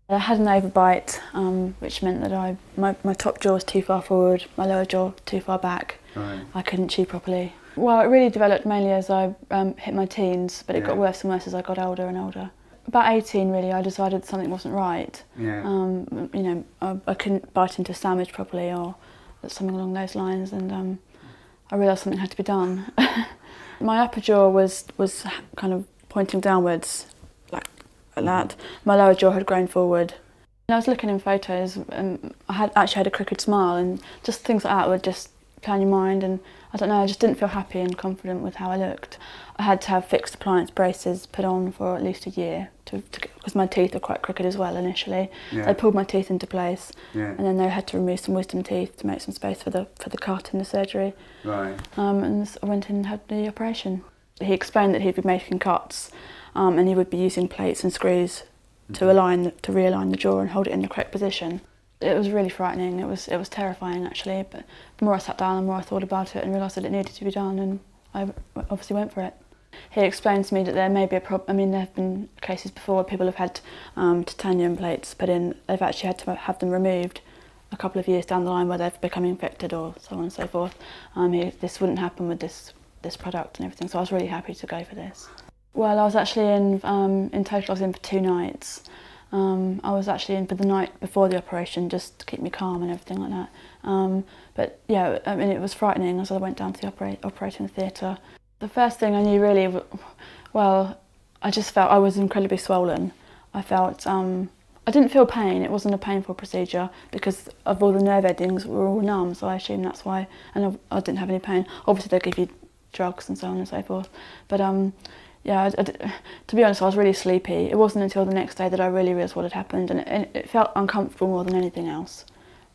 I had an overbite, which meant that my top jaw was too far forward, my lower jaw too far back. Right. I couldn't chew properly. Well, it really developed mainly as I hit my teens, but it got worse and worse as I got older and older. About 18 really, I decided something wasn't right. Yeah. You know, I couldn't bite into a sandwich properly or something along those lines, and I realised something had to be done. My upper jaw was kind of pointing downwards, like that. My lower jaw had grown forward. And I was looking in photos and I actually had a crooked smile, and just things like that would just play on your mind, and I don't know, I just didn't feel happy and confident with how I looked. I had to have fixed appliance braces put on for at least a year because my teeth were quite crooked as well initially. Yeah. They pulled my teeth into place, Yeah. and then they had to remove some wisdom teeth to make some space for the cut in the surgery. Right. And I went in and had the operation. He explained that he'd be making cuts, and he would be using plates and screws to realign the jaw and hold it in the correct position. It was really frightening. It was terrifying actually. But the more I sat down, the more I thought about it and realised that it needed to be done, and I obviously went for it. He explained to me that there may be a problem. I mean, there have been cases before where people have had titanium plates put in. They've actually had to have them removed a couple of years down the line where they've become infected or so on and so forth. This wouldn't happen with this product and everything, so I was really happy to go for this. Well, I was actually in total I was in for 2 nights. I was actually in for the night before the operation just to keep me calm and everything like that. But yeah, I mean, it was frightening as I went down to the operating theatre. The first thing I knew really, well, I just felt I was incredibly swollen. I felt, I didn't feel pain. It wasn't a painful procedure because of all the nerve endings were all numb, so I assume that's why, and I didn't have any pain. Obviously they give you drugs and so on and so forth, but yeah, to be honest, I was really sleepy. It wasn't until the next day that I really realised what had happened, and it felt uncomfortable more than anything else,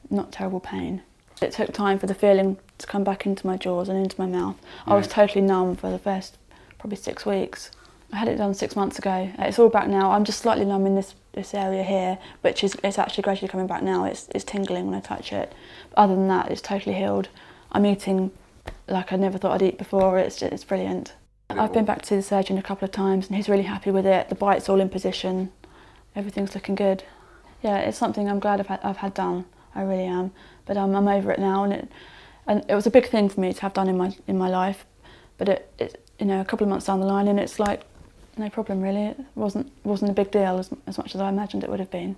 not terrible pain. It took time for the feeling to come back into my jaws and into my mouth. I was totally numb for the first probably 6 weeks. I had it done 6 months ago. It's all back now. I'm just slightly numb in this area here, which it's actually gradually coming back now. It's tingling when I touch it. But other than that, it's totally healed. I'm eating like I never thought I'd eat before. It's brilliant. I've been back to see the surgeon a couple of times and he's really happy with it. The bite's all in position. Everything's looking good. Yeah, it's something I'm glad I've had done. I really am. But I'm over it now, and it was a big thing for me to have done in my life. But it you know, a couple of months down the line, and it's like no problem really. It wasn't a big deal as much as I imagined it would have been.